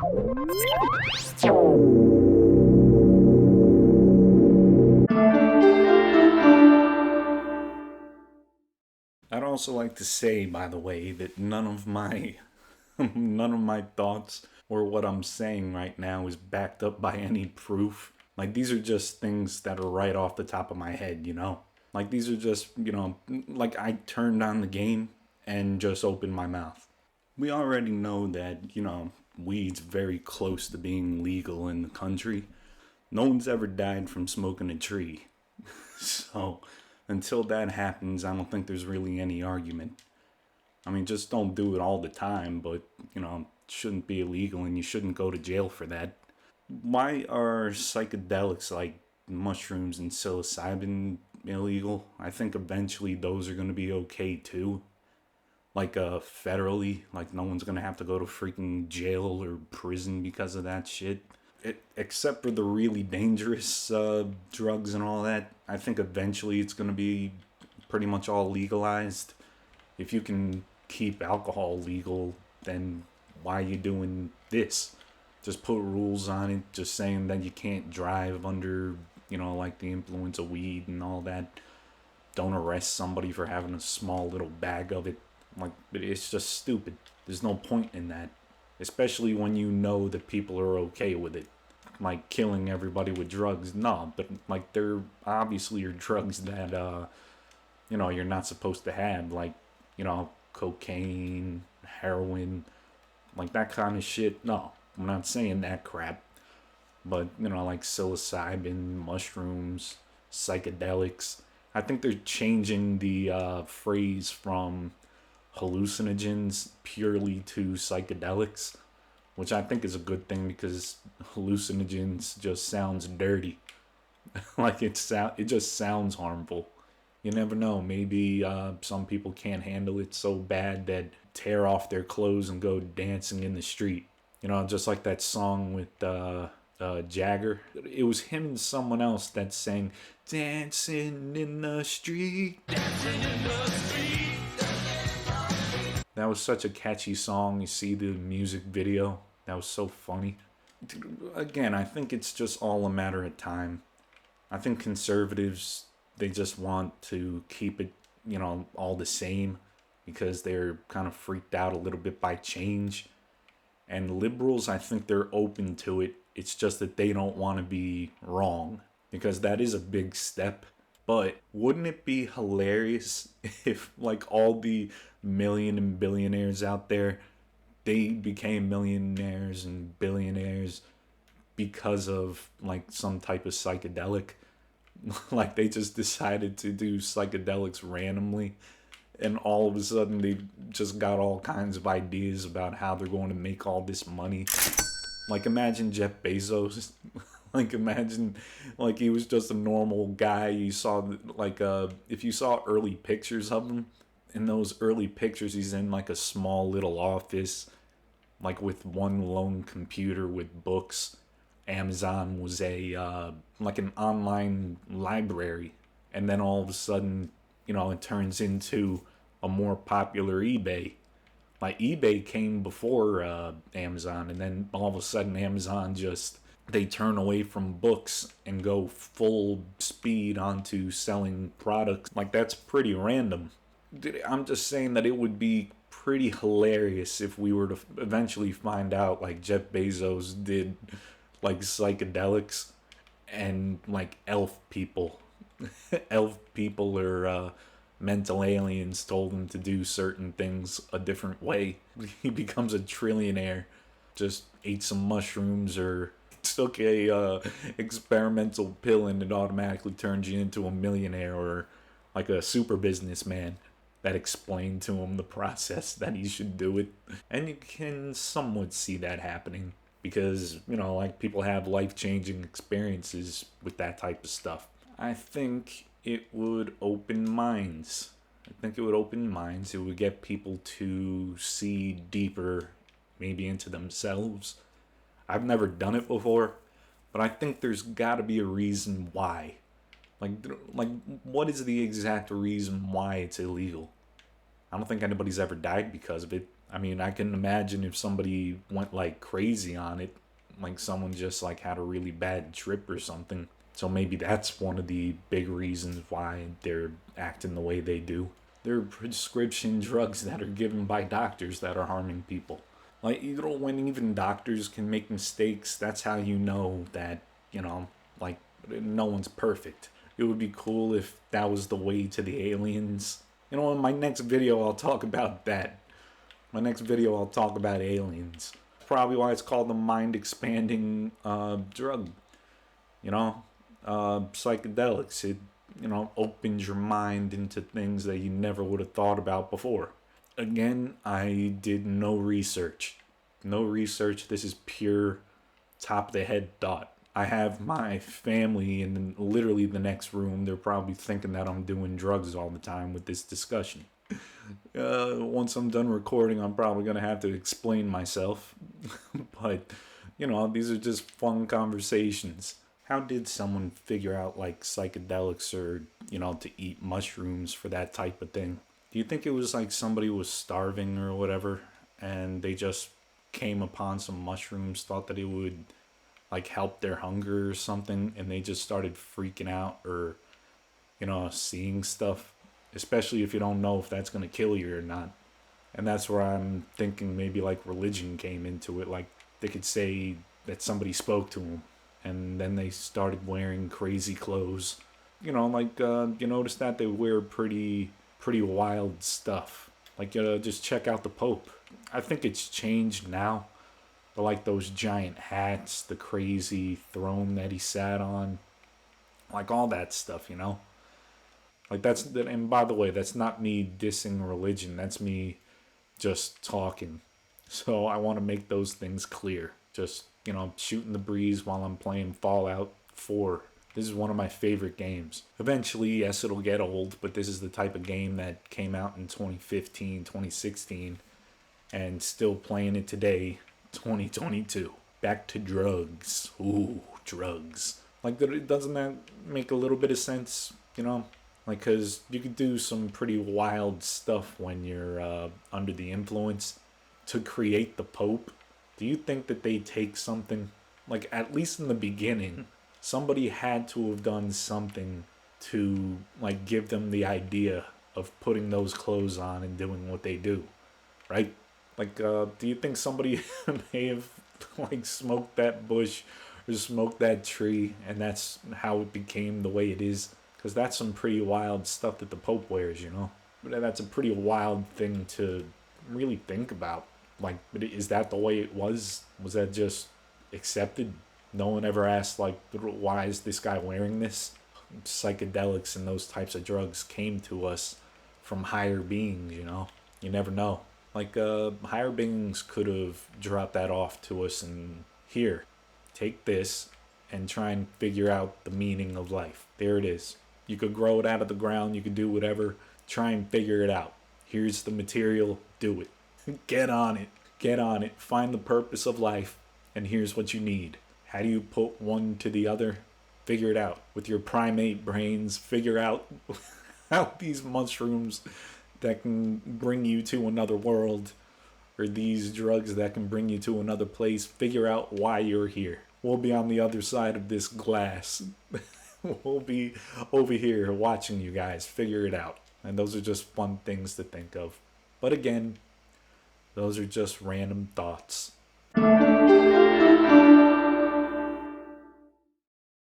I'd also like to say, by the way, that none of my none of my thoughts or what I'm saying right now is backed up by any proof. Like these are just things that are right off the top of my head, you know? Like these are just, like I turned on the game and just opened my mouth. We already know that, weed's very close to being legal in the country. No one's ever died from smoking a tree. So until that happens, I don't think there's really any argument. I mean, just don't do it all the time, but, it shouldn't be illegal and you shouldn't go to jail for that. Why are psychedelics like mushrooms and psilocybin illegal? I think eventually those are going to be okay too. Like federally, like no one's going to have to go to freaking jail or prison because of that shit. Except for the really dangerous drugs and all that, I think eventually it's going to be pretty much all legalized. If you can keep alcohol legal, then why are you doing this? Just put rules on it, just saying that you can't drive under, like the influence of weed and all that. Don't arrest somebody for having a small little bag of it. Like, it's just stupid. There's no point in that. Especially when you know that people are okay with it. Like killing everybody with drugs. No, but like there obviously are drugs that you're not supposed to have. Like, cocaine, heroin, like that kind of shit. No, I'm not saying that crap. But, like psilocybin, mushrooms, psychedelics. I think they're changing the phrase from hallucinogens purely to psychedelics, which I think is a good thing because hallucinogens just sounds dirty. Like it just sounds harmful. You never know. Maybe some people can't handle it so bad that tear off their clothes and go dancing in the street. Just like that song with Jagger. It was him and someone else that sang "Dancing in the Street." That was such a catchy song. You see the music video. That was so funny. Again, I think it's just all a matter of time. I think conservatives, they just want to keep it, all the same because they're kind of freaked out a little bit by change. And liberals, I think they're open to it. It's just that they don't want to be wrong because that is a big step. But wouldn't it be hilarious if, like, all the million and billionaires out there, they became millionaires and billionaires because of, like, some type of psychedelic? Like, they just decided to do psychedelics randomly, and all of a sudden they just got all kinds of ideas about how they're going to make all this money. Like, imagine Jeff Bezos. Like, imagine, like, he was just a normal guy. You saw, like, if you saw early pictures of him, in those early pictures, he's in, like, a small little office, like, with one lone computer with books. Amazon was like, an online library. And then all of a sudden, it turns into a more popular eBay. Like, eBay came before Amazon, and then all of a sudden Amazon just, they turn away from books and go full speed onto selling products. Like, that's pretty random. I'm just saying that it would be pretty hilarious if we were to eventually find out, like, Jeff Bezos did, like, psychedelics and, like, elf people. Elf people or mental aliens told him to do certain things a different way. He becomes a trillionaire. Just ate some mushrooms or took a experimental pill and it automatically turns you into a millionaire or like a super businessman that explained to him the process that he should do it. And you can somewhat see that happening because, like people have life-changing experiences with that type of stuff. I think it would open minds. It would get people to see deeper, maybe into themselves. I've never done it before, but I think there's got to be a reason why. Like, like, what is the exact reason why it's illegal? I don't think anybody's ever died because of it. I mean, I can imagine if somebody went like crazy on it, like someone just like had a really bad trip or something. So maybe that's one of the big reasons why they're acting the way they do. They're prescription drugs that are given by doctors that are harming people. Like, you know, when even doctors can make mistakes, that's how you know that, you know, like, no one's perfect. It would be cool if that was the way to the aliens. You know, in my next video, I'll talk about that. My next video, I'll talk about aliens. Probably why it's called the mind expanding drug. You know, psychedelics. It, you know, opens your mind into things that you never would have thought about before. Again, I did no research. No research. This is pure top of the head thought. I have my family in literally the next room. They're probably thinking that I'm doing drugs all the time with this discussion. Once I'm done recording, I'm probably going to have to explain myself. But, you know, these are just fun conversations. How did someone figure out like psychedelics or, you know, to eat mushrooms for that type of thing? Do you think it was like somebody was starving or whatever and they just came upon some mushrooms, thought that it would like help their hunger or something, and they just started freaking out or, you know, seeing stuff, especially if you don't know if that's going to kill you or not. And that's where I'm thinking maybe like religion came into it. Like they could say that somebody spoke to them and then they started wearing crazy clothes. You know, like you notice that they wear pretty wild stuff. Like just check out the Pope. I think it's changed now. But like those giant hats, the crazy throne that he sat on, like all that stuff, you know? Like that's, and by the way, that's not me dissing religion. That's me just talking. So I want to make those things clear. Just, you know, shooting the breeze while I'm playing Fallout 4. This is one of my favorite games. Eventually, yes, it'll get old, but this is the type of game that came out in 2015, 2016, and still playing it today, 2022. Back to drugs. Ooh, drugs. Like, doesn't that make a little bit of sense, you know? Like, because you could do some pretty wild stuff when you're under the influence. To create the Pope, do you think that they take something, like, at least in the beginning, somebody had to have done something to, like, give them the idea of putting those clothes on and doing what they do, right? Like, do you think somebody may have, like, smoked that bush or smoked that tree and that's how it became the way it is? Because that's some pretty wild stuff that the Pope wears, you know? But that's a pretty wild thing to really think about. Like, is that the way it was? Was that just accepted? No one ever asked, like, why is this guy wearing this? Psychedelics and those types of drugs came to us from higher beings, you know? You never know. Like, higher beings could have dropped that off to us and here, take this and try and figure out the meaning of life. There it is. You could grow it out of the ground. You could do whatever. Try and figure it out. Here's the material. Do it. Get on it. Get on it. Find the purpose of life. And here's what you need. How do you put one to the other? Figure it out. With your primate brains, figure out how these mushrooms that can bring you to another world, or these drugs that can bring you to another place, figure out why you're here. We'll be on the other side of this glass. We'll be over here watching you guys figure it out. And those are just fun things to think of. But again, those are just random thoughts.